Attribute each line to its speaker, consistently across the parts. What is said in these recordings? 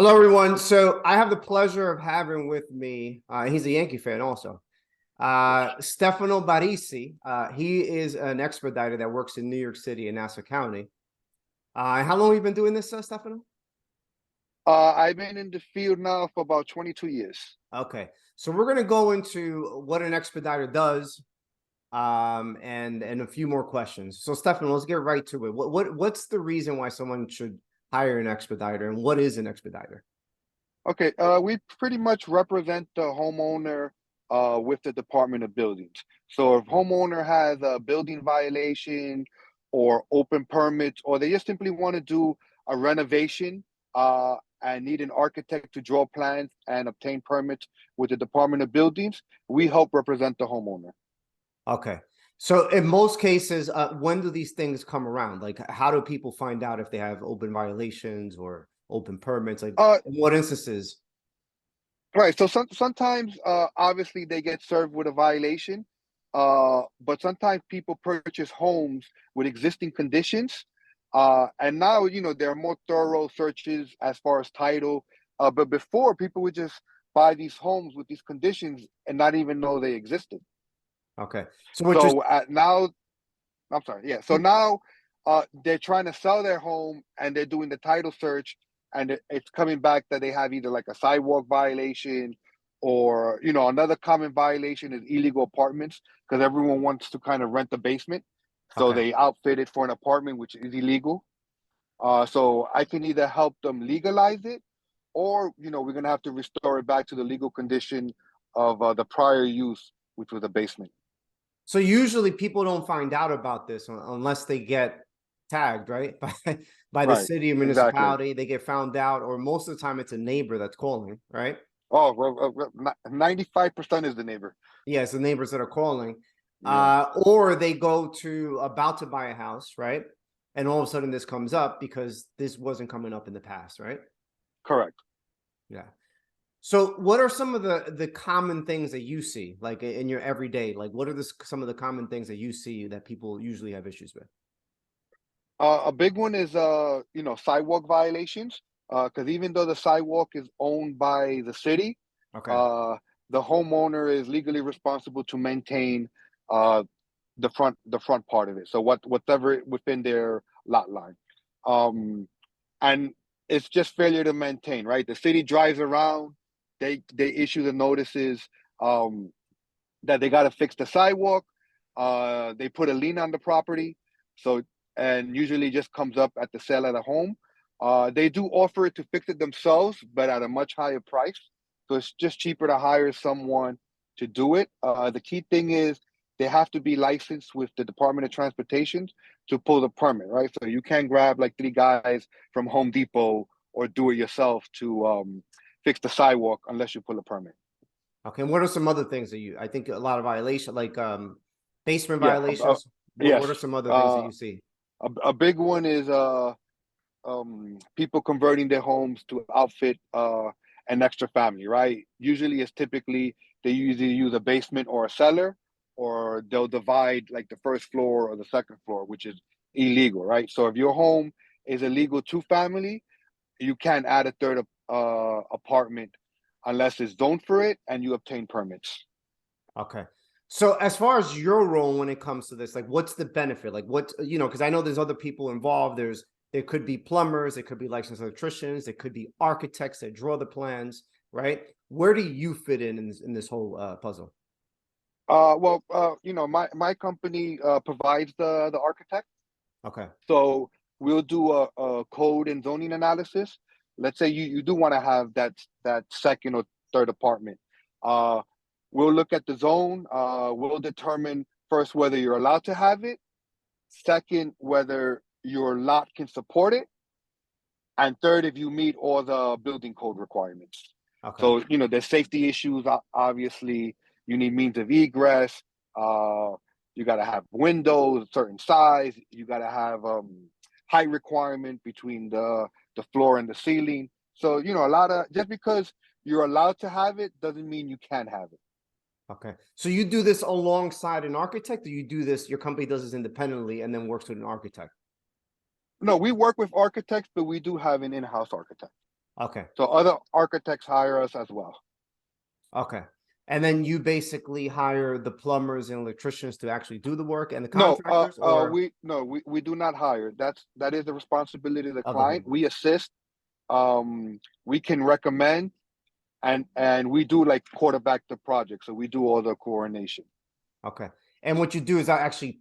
Speaker 1: Hello, everyone. So I have the pleasure of having with me, he's a Yankee fan also, Stefano Barresi. He is an expediter that works in New York City in Nassau County. How long have you been doing this, Stefano?
Speaker 2: I've been in the field now for about 22 years.
Speaker 1: Okay. So we're going to go into what an expediter does, and a few more questions. So Stefano, let's get right to it. What's the reason why someone should hire an expediter, and what is an expediter?
Speaker 2: Okay, we pretty much represent the homeowner with the Department of Buildings. So if homeowner has a building violation or open permits, or they just simply want to do a renovation and need an architect to draw plans and obtain permits with the Department of Buildings, we help represent the homeowner.
Speaker 1: Okay. So in most cases, when do these things come around? Like, how do people find out if they have open violations or open permits? Like,
Speaker 2: Uh,
Speaker 1: in what instances?
Speaker 2: Right. So sometimes, obviously, they get served with a violation, but sometimes people purchase homes with existing conditions, and now there are more thorough searches as far as title. But before, people would just buy these homes with these conditions and not even know they existed.
Speaker 1: Okay. So what you're
Speaker 2: So now, I'm sorry. Yeah. So now, they're trying to sell their home and they're doing the title search, and it's coming back that they have either like a sidewalk violation or another common violation is illegal apartments because everyone wants to kind of rent the basement, so
Speaker 1: okay.
Speaker 2: they outfit it for an apartment which is illegal. So I can either help them legalize it, or we're gonna have to restore it back to the legal condition of the prior use, which was a basement.
Speaker 1: So usually people don't find out about this unless they get tagged, right? By the
Speaker 2: Right.
Speaker 1: city or
Speaker 2: Exactly.
Speaker 1: municipality, they get found out, or most of the time it's a neighbor that's calling, right?
Speaker 2: Oh, well, 95% is the neighbor.
Speaker 1: Yeah, it's the neighbors that are calling.
Speaker 2: Yeah,
Speaker 1: Or they go to about to buy a house, right? And all of a sudden this comes up because this wasn't coming up in the past, right?
Speaker 2: correct.
Speaker 1: Yeah. So what are some of the common things that you see, like in your everyday? Like, what are some of the common things that you see that people usually have issues with?
Speaker 2: A big one is sidewalk violations. Because even though the sidewalk is owned by the city,
Speaker 1: Okay.
Speaker 2: uh, the homeowner is legally responsible to maintain uh the front part of it. So whatever within their lot line. Um, and it's just failure to maintain, right? The city drives around, they issue the notices um that they got to fix the sidewalk. They put a lien on the property, so and usually just comes up at the sale of the home. They do offer it to fix it themselves, but at a much higher price. So it's just cheaper to hire someone to do it. The key thing is they have to be licensed with the Department of Transportation to pull the permit, right? So you can't grab like three guys from Home Depot or do it yourself to fix the sidewalk unless you pull a permit.
Speaker 1: Okay. And what are some other things that I think a lot of violation, like basement
Speaker 2: Yeah,
Speaker 1: violations? What are
Speaker 2: yes.
Speaker 1: some other things that you see?
Speaker 2: A big one is people converting their homes to outfit an extra family, right? Usually it's typically they usually use a basement or a cellar, or they'll divide like the first floor or the second floor, which is illegal, right? So if your home is a legal two family, you can't add a third apartment unless it's zoned for it and you obtain permits.
Speaker 1: Okay. So as far as your role when it comes to this, like what's the benefit? Like because I know there's other people involved. There could be plumbers, it could be licensed electricians, it could be architects that draw the plans, right? Where do you fit in this whole puzzle?
Speaker 2: My company provides the architect.
Speaker 1: Okay.
Speaker 2: So we'll do a code and zoning analysis. Let's say you do want to have that second or third apartment. Uh, we'll look at the zone. We'll determine first whether you're allowed to have it. Second, whether your lot can support it. And third, if you meet all the building code requirements.
Speaker 1: Okay.
Speaker 2: So, there's safety issues. Obviously, you need means of egress. Uh, you got to have windows, a certain size. You got to have height requirement between the floor and the ceiling. So, a lot of just because you're allowed to have it doesn't mean you can have it.
Speaker 1: Okay. So you do this alongside an architect, or you do this, your company does this independently and then works with an architect?
Speaker 2: No, we work with architects, but we do have an in-house architect.
Speaker 1: Okay.
Speaker 2: So other architects hire us as well.
Speaker 1: Okay. And then you basically hire the plumbers and electricians to actually do the work and the
Speaker 2: No,
Speaker 1: contractors, or
Speaker 2: we do not hire. That is the responsibility of the
Speaker 1: of the
Speaker 2: client.
Speaker 1: home?
Speaker 2: We assist. We can recommend, and we do like quarterback the project. So we do all the coordination.
Speaker 1: Okay. And what you do is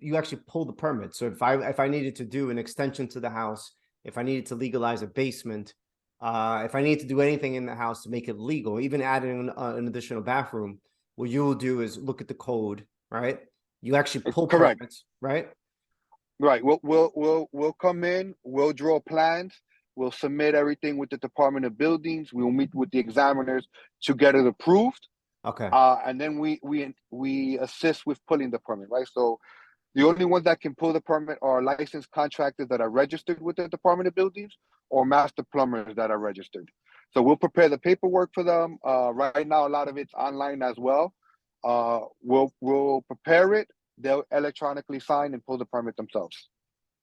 Speaker 1: you actually pull the permit. So if I needed to do an extension to the house, if I needed to legalize a basement, if I need to do anything in the house to make it legal, even adding an additional bathroom, what you will do is look at the code, right? You actually pull
Speaker 2: Correct.
Speaker 1: permits, right?
Speaker 2: Right. We'll come in. We'll draw plans. We'll submit everything with the Department of Buildings. We'll meet with the examiners to get it approved.
Speaker 1: Okay.
Speaker 2: And then we assist with pulling the permit. Right. So the only ones that can pull the permit are licensed contractors that are registered with the Department of Buildings or master plumbers that are registered. So we'll prepare the paperwork for them. Right now, a lot of it's online as well. We'll prepare it. They'll electronically sign and pull the permit themselves.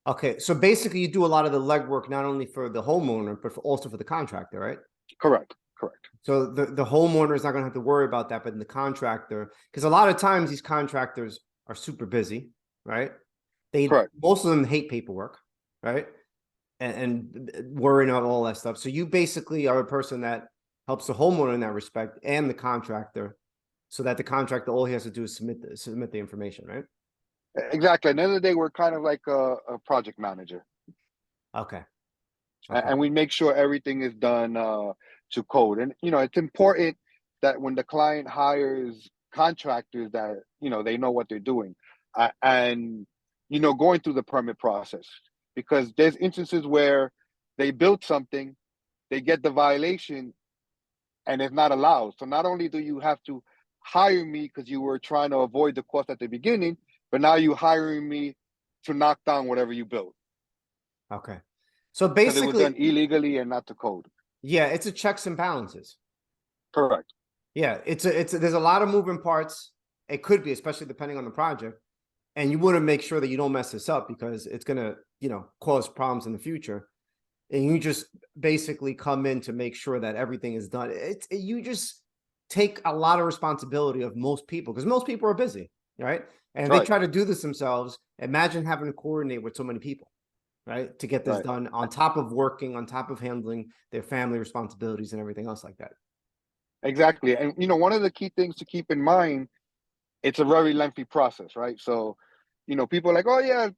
Speaker 1: Okay. So basically you do a lot of the legwork, not only for the homeowner, but also for the contractor, right?
Speaker 2: Correct. Correct.
Speaker 1: So the homeowner is not going to have to worry about that, but the contractor, because a lot of times these contractors are super busy, right?
Speaker 2: Correct.
Speaker 1: Most of them hate paperwork, right? And worrying about all that stuff. So you basically are a person that helps the homeowner in that respect and the contractor, so that the contractor, all he has to do is submit the information, right?
Speaker 2: Exactly. At the end of the day, we're kind of like a project manager,
Speaker 1: Okay. Okay.
Speaker 2: and we make sure everything is done to code. And it's important that when the client hires contractors, that they know what they're doing, and going through the permit process, because there's instances where they build something, they get the violation, and it's not allowed. So not only do you have to hire me because you were trying to avoid the cost at the beginning, but now you're hiring me to knock down whatever you built
Speaker 1: Okay. So
Speaker 2: because it was done
Speaker 1: basically,
Speaker 2: illegally and not to code.
Speaker 1: yeah, it's a checks and balances.
Speaker 2: Correct.
Speaker 1: Yeah, there's a lot of moving parts. It could be, especially depending on the project. And you want to make sure that you don't mess this up because it's going to, cause problems in the future. And you just basically come in to make sure that everything is done. You just take a lot of responsibility of most people because most people are busy, right? And if they
Speaker 2: Right.
Speaker 1: try to do this themselves, imagine having to coordinate with so many people, right? To get this
Speaker 2: Right.
Speaker 1: done on top of working, on top of handling their family responsibilities and everything else like that.
Speaker 2: Exactly. And one of the key things to keep in mind, it's a very lengthy process, right? So, people are like, oh yeah,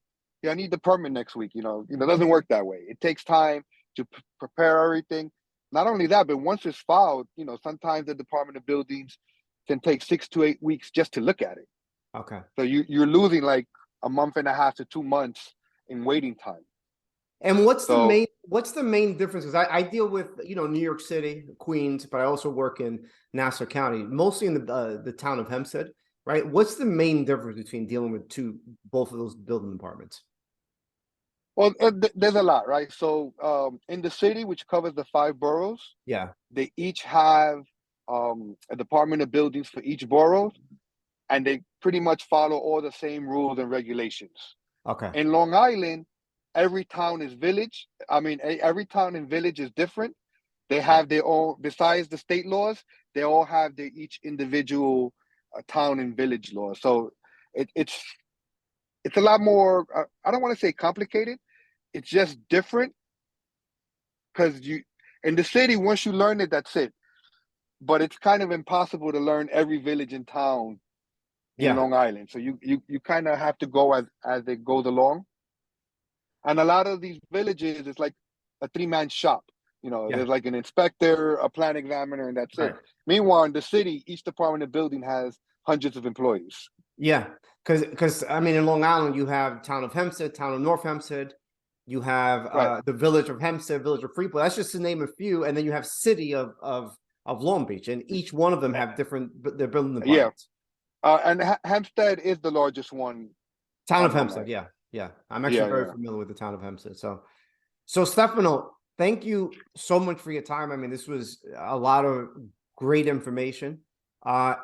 Speaker 2: I need the permit next week. It doesn't work that way. It takes time to prepare everything. Not only that, but once it's filed, sometimes the Department of Buildings can take 6 to 8 weeks just to look at it.
Speaker 1: Okay.
Speaker 2: So you're losing like a month and a half to 2 months in waiting time.
Speaker 1: And
Speaker 2: So
Speaker 1: what's the main difference? Because I deal with New York City, Queens, but I also work in Nassau County, mostly in the town of Hempstead, right? What's the main difference between dealing with both of those building departments?
Speaker 2: well, there's a lot, right? So in the city, which covers the 5 boroughs,
Speaker 1: Yeah.
Speaker 2: they each have a Department of Buildings for each borough, and they pretty much follow all the same rules and regulations.
Speaker 1: Okay.
Speaker 2: In Long Island, every town is village. I mean, every town and village is different. They
Speaker 1: Right.
Speaker 2: have their own, besides the state laws, they all have their each individual town and village laws. So it's a lot more. I don't want to say complicated. It's just different because you in the city, once you learn it, that's it. But it's kind of impossible to learn every village and town in
Speaker 1: Yeah.
Speaker 2: Long Island. So you kind of have to go as it goes along. And a lot of these villages, it's like a three-man shop.
Speaker 1: Yeah.
Speaker 2: There's like an inspector, a plan examiner, and that's it.
Speaker 1: Right.
Speaker 2: Meanwhile, in the city, each department of building has hundreds of employees.
Speaker 1: Yeah. Because I mean, in Long Island, you have town of Hempstead, town of North Hempstead. You have
Speaker 2: Right.
Speaker 1: the village of Hempstead, village of Freeport. That's just to name a few. And then you have city of Long Beach, and each one of them have different their building
Speaker 2: Yeah.
Speaker 1: departments.
Speaker 2: And Hampstead is the largest one
Speaker 1: Town of
Speaker 2: on Long
Speaker 1: Hempstead,
Speaker 2: Island.
Speaker 1: yeah, yeah. I'm actually
Speaker 2: Yeah,
Speaker 1: very
Speaker 2: yeah.
Speaker 1: familiar with the town of Hempstead. So Stefano, thank you so much for your time. I mean, this was a lot of great information.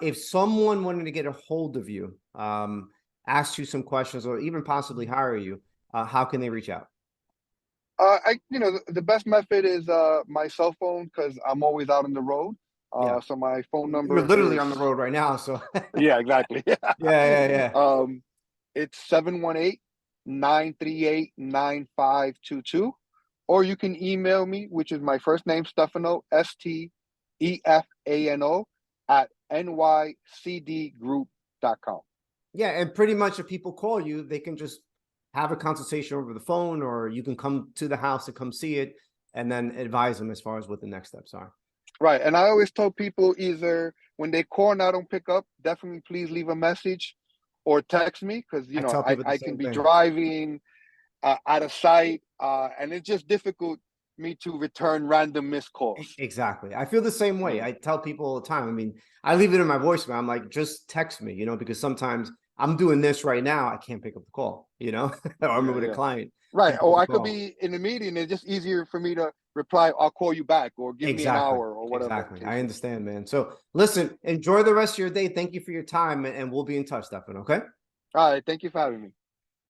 Speaker 1: If someone wanted to get a hold of you, ask you some questions, or even possibly hire you, how can they reach out?
Speaker 2: The best method is my cell phone because I'm always out on the road.
Speaker 1: Yeah.
Speaker 2: So my phone
Speaker 1: You're
Speaker 2: number
Speaker 1: literally
Speaker 2: is
Speaker 1: on the road right now. So
Speaker 2: yeah, exactly.
Speaker 1: yeah, yeah.
Speaker 2: It's 718-938-9522. Or you can email me, which is my first name, Stefano, Stefano at nycdgroup.com.
Speaker 1: Yeah, and pretty much if people call you, they can just have a consultation over the phone, or you can come to the house and come see it and then advise them as far as what the next steps are.
Speaker 2: Right. And I always tell people either when they call and I don't pick up, definitely please leave a message or text me because,
Speaker 1: I tell people the
Speaker 2: I can
Speaker 1: same
Speaker 2: be
Speaker 1: thing.
Speaker 2: driving out of sight and it's just difficult me to return random missed calls.
Speaker 1: Exactly. I feel the same way.
Speaker 2: Mm.
Speaker 1: I tell people all the time. I mean, I leave it in my voicemail. I'm like, just text me, because sometimes I'm doing this right now. I can't pick up the call, or I'm
Speaker 2: Yeah,
Speaker 1: with a
Speaker 2: yeah.
Speaker 1: client.
Speaker 2: Right.
Speaker 1: Can't pick
Speaker 2: Or
Speaker 1: up the
Speaker 2: I could
Speaker 1: call.
Speaker 2: be in a meeting. It's just easier for me to reply, I'll call you back or give me an
Speaker 1: Exactly.
Speaker 2: hour or whatever the
Speaker 1: Exactly.
Speaker 2: case
Speaker 1: I
Speaker 2: is.
Speaker 1: understand, man. So listen, enjoy the rest of your day. Thank you for your time, and we'll be in touch, Stefan. Okay.
Speaker 2: All right. Thank you for having me.